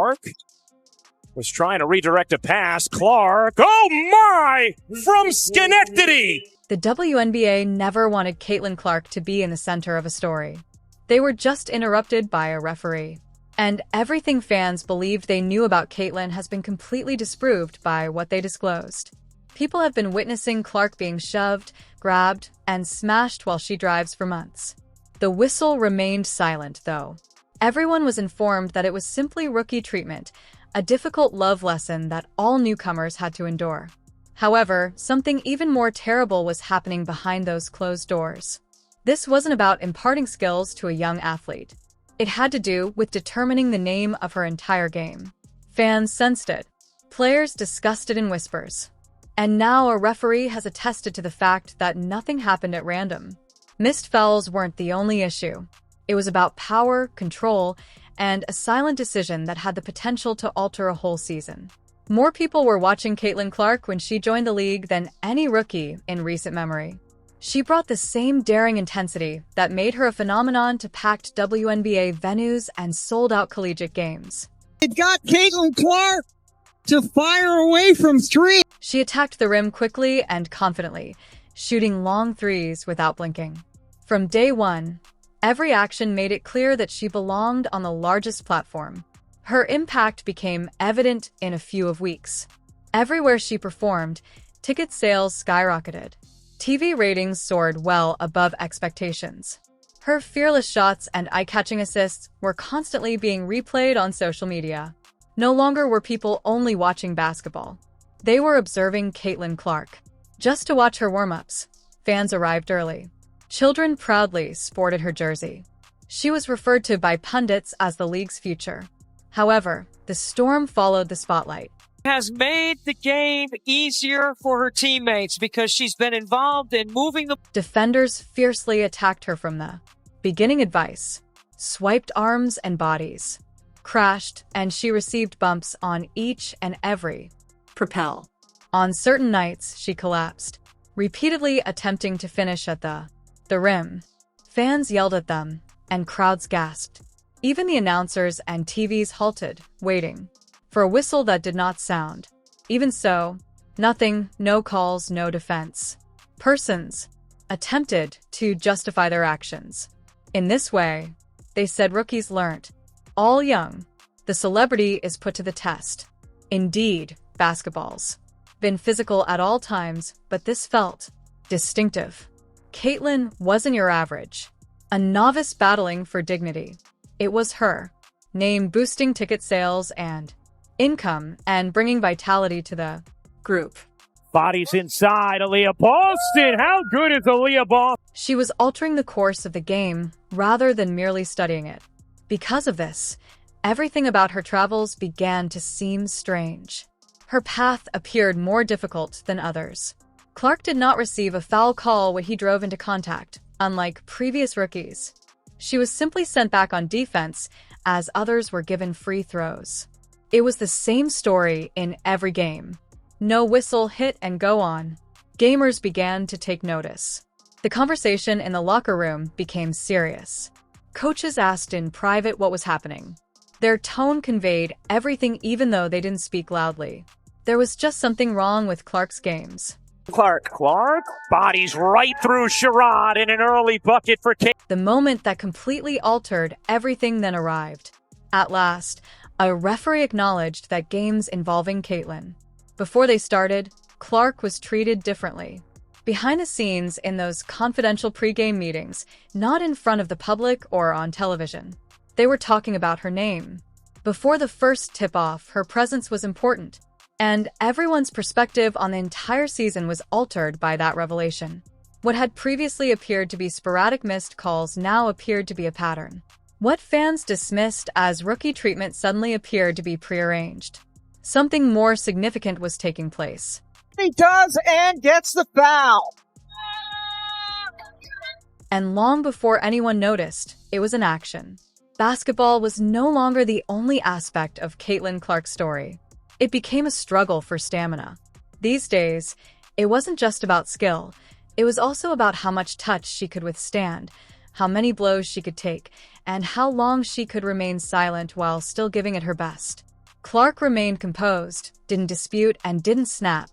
Clark was trying to redirect a pass. Clark, oh my, from Schenectady! The WNBA never wanted Caitlin Clark to be in the center of a story. They were just interrupted by a referee. And everything fans believed they knew about Caitlin has been completely disproved by what they disclosed. People have been witnessing Clark being shoved, grabbed, and smashed while she drives for months. The whistle remained silent, though. Everyone was informed that it was simply rookie treatment, a difficult love lesson that all newcomers had to endure. However, something even more terrible was happening behind those closed doors. This wasn't about imparting skills to a young athlete. It had to do with determining the name of her entire game. Fans sensed it. Players discussed it in whispers. And now a referee has attested to the fact that nothing happened at random. Missed fouls weren't the only issue. It was about power, control, and a silent decision that had the potential to alter a whole season. More people were watching Caitlin Clark when she joined the league than any rookie in recent memory. She brought the same daring intensity that made her a phenomenon to packed WNBA venues and sold-out collegiate games. It got Caitlin Clark to fire away from three. She attacked the rim quickly and confidently, shooting long threes without blinking. From day one, every action made it clear that she belonged on the largest platform. Her impact became evident in a few weeks. Everywhere she performed, ticket sales skyrocketed. TV ratings soared well above expectations. Her fearless shots and eye-catching assists were constantly being replayed on social media. No longer were people only watching basketball. They were observing Caitlin Clark. Just to watch her warm-ups, fans arrived early. Children proudly sported her jersey. She was referred to by pundits as the league's future. However, the storm followed the spotlight. Has made the game easier for her teammates because she's been involved in moving the... Defenders fiercely attacked her from the beginning. Advice, swiped arms and bodies, crashed, and she received bumps on each and every propel. On certain nights, she collapsed, repeatedly attempting to finish at the rim. Fans yelled at them, and crowds gasped. Even the announcers and TVs halted, waiting for a whistle that did not sound. Even so, nothing, no calls, no defense. Persons attempted to justify their actions. In this way, they said rookies learned. All young, the celebrity is put to the test. Indeed, basketball's been physical at all times, but this felt distinctive. Caitlin wasn't your average, a novice battling for dignity. It was her name boosting ticket sales and income and bringing vitality to the group. Bodies inside, Aaliyah Boston. How good is Aaliyah Boston? She was altering the course of the game rather than merely studying it. Because of this, everything about her travels began to seem strange. Her path appeared more difficult than others. Clark did not receive a foul call when he drove into contact, unlike previous rookies. She was simply sent back on defense, as others were given free throws. It was the same story in every game. No whistle, hit and go on. Gamers began to take notice. The conversation in the locker room became serious. Coaches asked in private what was happening. Their tone conveyed everything even though they didn't speak loudly. There was just something wrong with Clark's games. Clark, bodies right through Sherrod in an early bucket for Kate. The moment that completely altered everything then arrived. At last, a referee acknowledged that games involving Caitlin. Before they started, Clark was treated differently. Behind the scenes in those confidential pregame meetings, not in front of the public or on television. They were talking about her name. Before the first tip-off, her presence was important. And everyone's perspective on the entire season was altered by that revelation. What had previously appeared to be sporadic missed calls now appeared to be a pattern. What fans dismissed as rookie treatment suddenly appeared to be prearranged. Something more significant was taking place. He does and gets the foul. And long before anyone noticed, it was in action. Basketball was no longer the only aspect of Caitlin Clark's story. It became a struggle for stamina. These days, it wasn't just about skill. It was also about how much touch she could withstand, how many blows she could take, and how long she could remain silent while still giving it her best. Clark remained composed, didn't dispute, and didn't snap.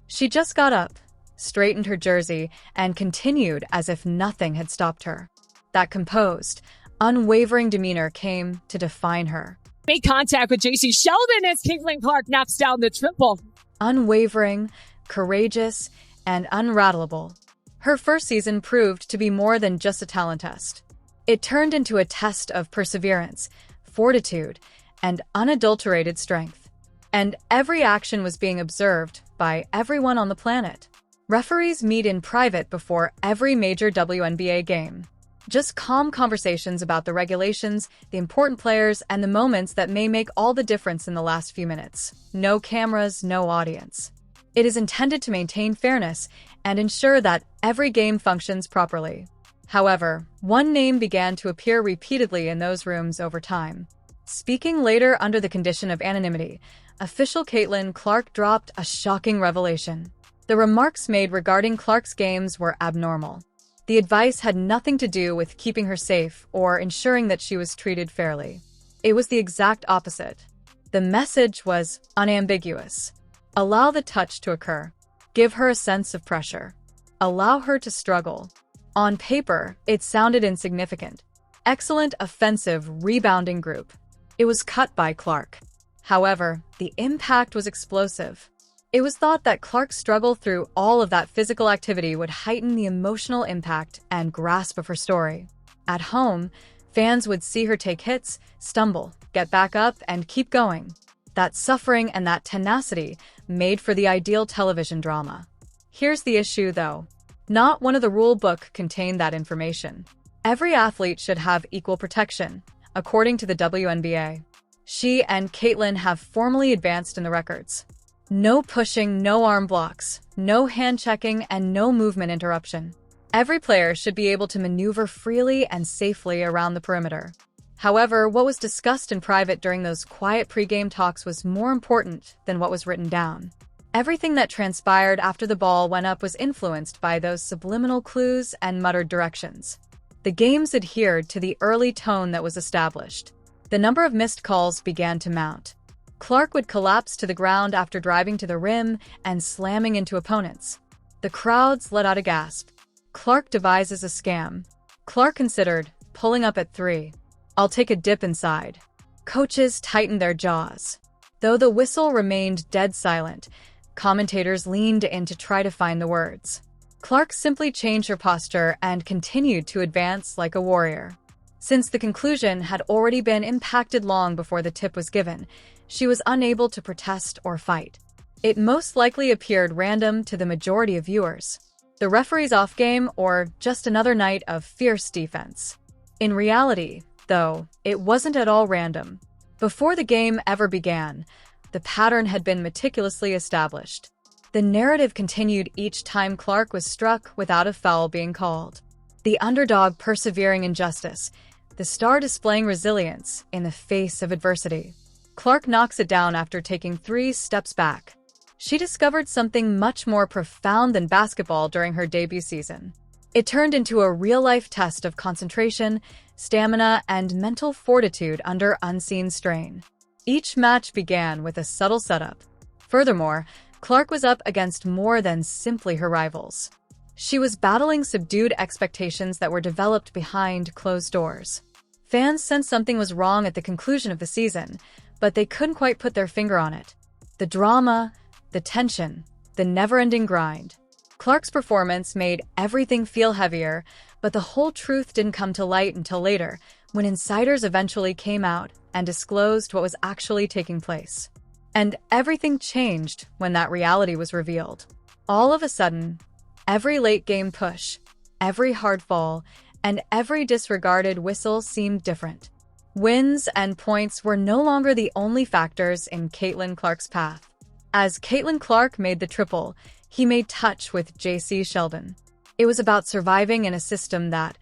She just got up, straightened her jersey, and continued as if nothing had stopped her. That composed, unwavering demeanor came to define her. Make contact with J.C. Sheldon as Caitlin Clark knocks down the triple. Unwavering, courageous, and unrattleable. Her first season proved to be more than just a talent test. It turned into a test of perseverance, fortitude, and unadulterated strength. And every action was being observed by everyone on the planet. Referees meet in private before every major WNBA game. Just calm conversations about the regulations, the important players, and the moments that may make all the difference in the last few minutes. No cameras, no audience. It is intended to maintain fairness and ensure that every game functions properly. However, one name began to appear repeatedly in those rooms over time. Speaking later under the condition of anonymity, official Caitlin Clark dropped a shocking revelation. The remarks made regarding Clark's games were abnormal. The advice had nothing to do with keeping her safe or ensuring that she was treated fairly. It was the exact opposite. The message was unambiguous. Allow the touch to occur. Give her a sense of pressure. Allow her to struggle. On paper, it sounded insignificant. Excellent offensive rebounding group. It was cut by Clark. However, the impact was explosive. It was thought that Clark's struggle through all of that physical activity would heighten the emotional impact and grasp of her story. At home, fans would see her take hits, stumble, get back up, and keep going. That suffering and that tenacity made for the ideal television drama. Here's the issue, though. Not one of the rule book contained that information. Every athlete should have equal protection, according to the WNBA. She and Caitlin have formally advanced in the records. No pushing, no arm blocks, no hand checking, and no movement interruption. Every player should be able to maneuver freely and safely around the perimeter. However, what was discussed in private during those quiet pregame talks was more important than what was written down. Everything that transpired after the ball went up was influenced by those subliminal clues and muttered directions. The games adhered to the early tone that was established. The number of missed calls began to mount. Clark would collapse to the ground after driving to the rim and slamming into opponents. The crowds let out a gasp. Clark devises a scam. Clark considered pulling up at 3. I'll take a dip inside. Coaches tightened their jaws. Though the whistle remained dead silent, commentators leaned in to try to find the words. Clark simply changed her posture and continued to advance like a warrior. Since the conclusion had already been impacted long before the tip was given, she was unable to protest or fight. It most likely appeared random to the majority of viewers. The referee's off game or just another night of fierce defense. In reality, though, it wasn't at all random. Before the game ever began, the pattern had been meticulously established. The narrative continued each time Clark was struck without a foul being called. The underdog persevering in justice, the star displaying resilience in the face of adversity. Clark knocks it down after taking 3 steps back. She discovered something much more profound than basketball during her debut season. It turned into a real-life test of concentration, stamina, and mental fortitude under unseen strain. Each match began with a subtle setup. Furthermore, Clark was up against more than simply her rivals. She was battling subdued expectations that were developed behind closed doors. Fans sensed something was wrong at the conclusion of the season, but they couldn't quite put their finger on it. The drama, the tension, the never-ending grind. Clark's performance made everything feel heavier, but the whole truth didn't come to light until later, when insiders eventually came out and disclosed what was actually taking place. And everything changed when that reality was revealed. All of a sudden, every late-game push, every hard fall, and every disregarded whistle seemed different. Wins and points were no longer the only factors in Caitlin Clark's path. As Caitlin Clark made the triple, he made touch with J.C. Sheldon. It was about surviving in a system that,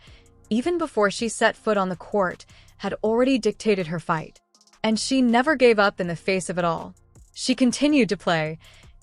even before she set foot on the court, had already dictated her fight. And she never gave up in the face of it all. She continued to play,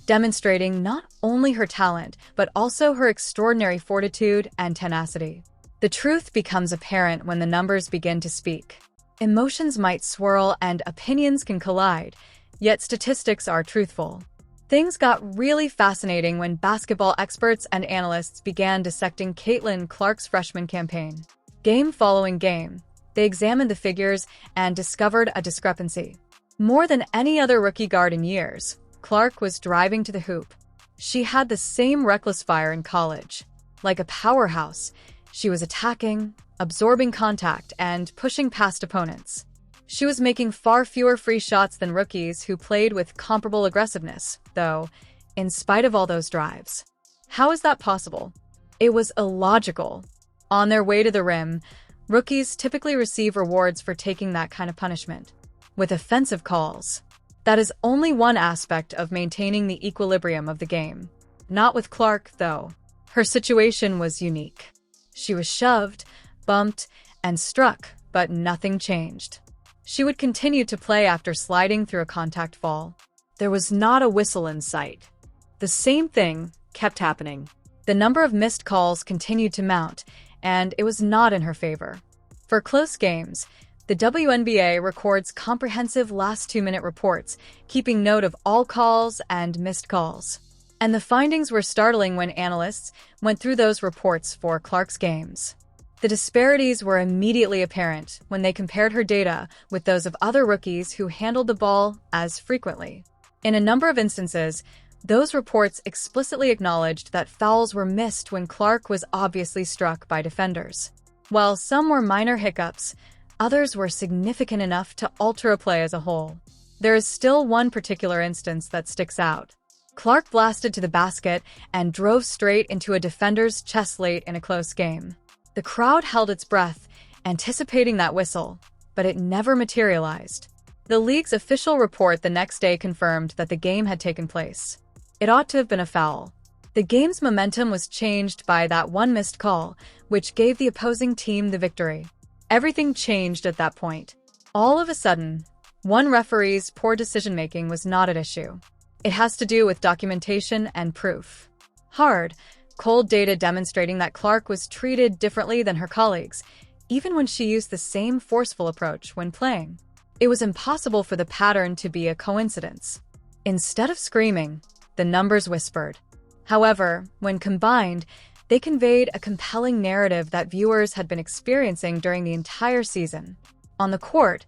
demonstrating not only her talent, but also her extraordinary fortitude and tenacity. The truth becomes apparent when the numbers begin to speak. Emotions might swirl and opinions can collide, Yet statistics are truthful. Things got really fascinating when basketball experts and analysts began dissecting Caitlin Clark's freshman campaign. Game following game, they examined the figures and discovered a discrepancy. More than any other rookie guard in years, Clark was driving to the hoop. She had the same reckless fire in college. Like a powerhouse, she was attacking, absorbing contact, and pushing past opponents. She was making far fewer free shots than rookies who played with comparable aggressiveness, though, in spite of all those drives. How is that possible? It was illogical. On their way to the rim, rookies typically receive rewards for taking that kind of punishment, with offensive calls. That is only one aspect of maintaining the equilibrium of the game. Not with Clark, though. Her situation was unique. She was shoved, bumped, and struck, but nothing changed. She would continue to play after sliding through a contact fall. There was not a whistle in sight. The same thing kept happening. The number of missed calls continued to mount, and it was not in her favor. For close games, the WNBA records comprehensive last 2-minute reports, keeping note of all calls and missed calls. And the findings were startling when analysts went through those reports for Clark's games. The disparities were immediately apparent when they compared her data with those of other rookies who handled the ball as frequently. In a number of instances, those reports explicitly acknowledged that fouls were missed when Clark was obviously struck by defenders. While some were minor hiccups, others were significant enough to alter a play as a whole. There is still one particular instance that sticks out. Clark blasted to the basket and drove straight into a defender's chest late in a close game. The crowd held its breath, anticipating that whistle, but it never materialized. The league's official report the next day confirmed that the game had taken place. It ought to have been a foul. The game's momentum was changed by that one missed call, which gave the opposing team the victory. Everything changed at that point. All of a sudden, one referee's poor decision-making was not at issue. It has to do with documentation and proof. Hard, cold data demonstrating that Clark was treated differently than her colleagues, even when she used the same forceful approach when playing. It was impossible for the pattern to be a coincidence. Instead of screaming, the numbers whispered. However, when combined, they conveyed a compelling narrative that viewers had been experiencing during the entire season. On the court,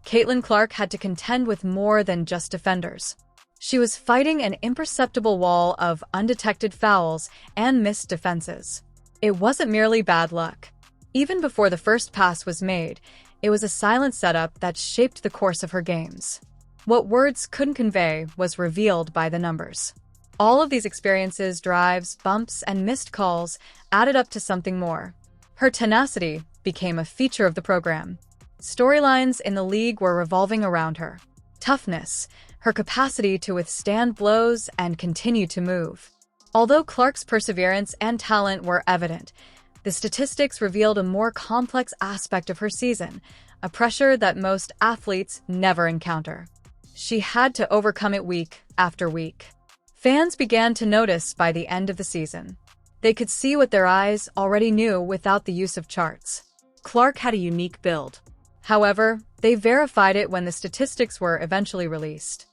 Caitlin Clark had to contend with more than just defenders. She was fighting an imperceptible wall of undetected fouls and missed defenses. It wasn't merely bad luck. Even before the first pass was made, it was a silent setup that shaped the course of her games. What words couldn't convey was revealed by the numbers. All of these experiences, drives, bumps, and missed calls added up to something more. Her tenacity became a feature of the program. Storylines in the league were revolving around her. Toughness, her capacity to withstand blows and continue to move. Although Clark's perseverance and talent were evident, the statistics revealed a more complex aspect of her season, a pressure that most athletes never encounter. She had to overcome it week after week. Fans began to notice by the end of the season. They could see what their eyes already knew without the use of charts. Clark had a unique build. However, they verified it when the statistics were eventually released.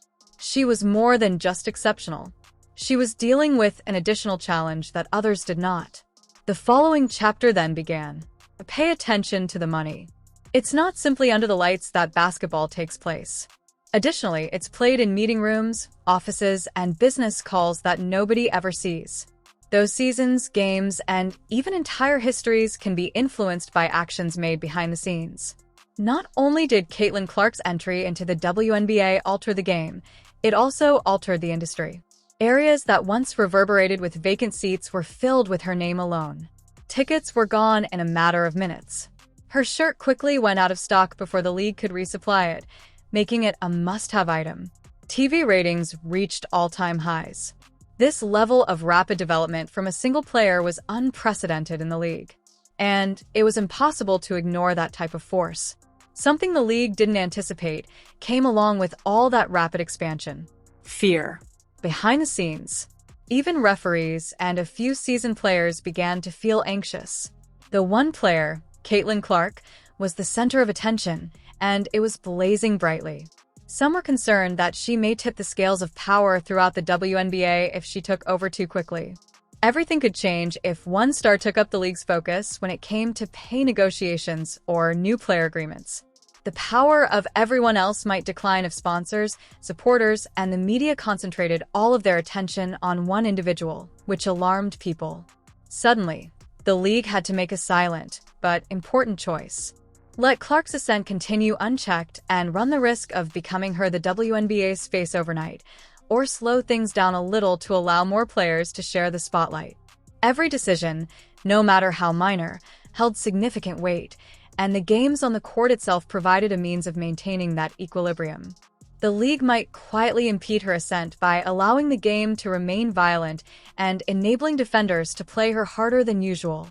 She was more than just exceptional. She was dealing with an additional challenge that others did not. The following chapter then began. Pay attention to the money. It's not simply under the lights that basketball takes place. Additionally, it's played in meeting rooms, offices, and business calls that nobody ever sees. Those seasons, games, and even entire histories can be influenced by actions made behind the scenes. Not only did Caitlin Clark's entry into the WNBA alter the game, it also altered the industry. Areas that once reverberated with vacant seats were filled with her name alone. Tickets were gone in a matter of minutes. Her shirt quickly went out of stock before the league could resupply it, making it a must-have item. TV ratings reached all-time highs. This level of rapid development from a single player was unprecedented in the league. And it was impossible to ignore that type of force. Something the league didn't anticipate came along with all that rapid expansion. Fear. Behind the scenes, even referees and a few seasoned players began to feel anxious. The one player, Caitlin Clark, was the center of attention, and it was blazing brightly. Some were concerned that she may tip the scales of power throughout the WNBA if she took over too quickly. Everything could change if one star took up the league's focus when it came to pay negotiations or new player agreements. The power of everyone else might decline if sponsors, supporters, and the media concentrated all of their attention on one individual, which alarmed people. Suddenly, the league had to make a silent, but important choice. Let Clark's ascent continue unchecked and run the risk of becoming her the WNBA's face overnight, or slow things down a little to allow more players to share the spotlight. Every decision, no matter how minor, held significant weight, and the games on the court itself provided a means of maintaining that equilibrium. The league might quietly impede her ascent by allowing the game to remain violent and enabling defenders to play her harder than usual.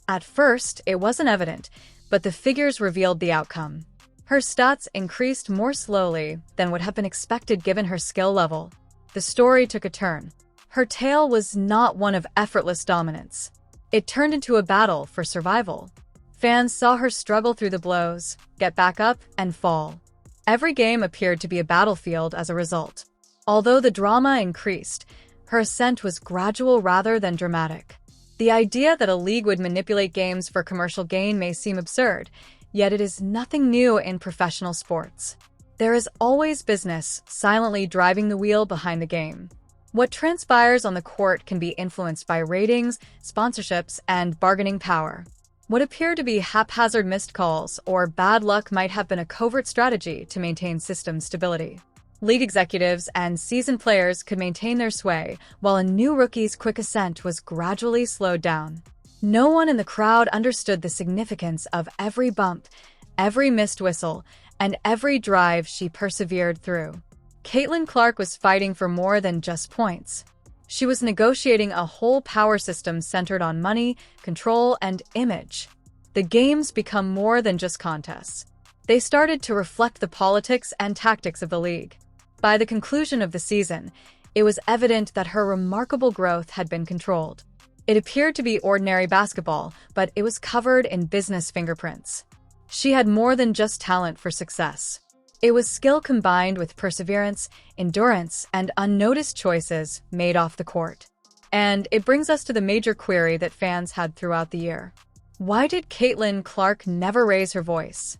At first, it wasn't evident, but the figures revealed the outcome. Her stats increased more slowly than would have been expected given her skill level. The story took a turn. Her tale was not one of effortless dominance. It turned into a battle for survival. Fans saw her struggle through the blows, get back up, and fall. Every game appeared to be a battlefield as a result. Although the drama increased, her ascent was gradual rather than dramatic. The idea that a league would manipulate games for commercial gain may seem absurd, yet it is nothing new in professional sports. There is always business silently driving the wheel behind the game. What transpires on the court can be influenced by ratings, sponsorships, and bargaining power. What appear to be haphazard missed calls or bad luck might have been a covert strategy to maintain system stability. League executives and seasoned players could maintain their sway, while a new rookie's quick ascent was gradually slowed down. No one in the crowd understood the significance of every bump, every missed whistle, and every drive she persevered through. Caitlin Clark was fighting for more than just points. She was negotiating a whole power system centered on money, control, and image. The games become more than just contests. They started to reflect the politics and tactics of the league. By the conclusion of the season, it was evident that her remarkable growth had been controlled. It appeared to be ordinary basketball, but it was covered in business fingerprints. She had more than just talent for success. It was skill combined with perseverance, endurance, and unnoticed choices made off the court. And it brings us to the major query that fans had throughout the year. Why did Caitlin Clark never raise her voice?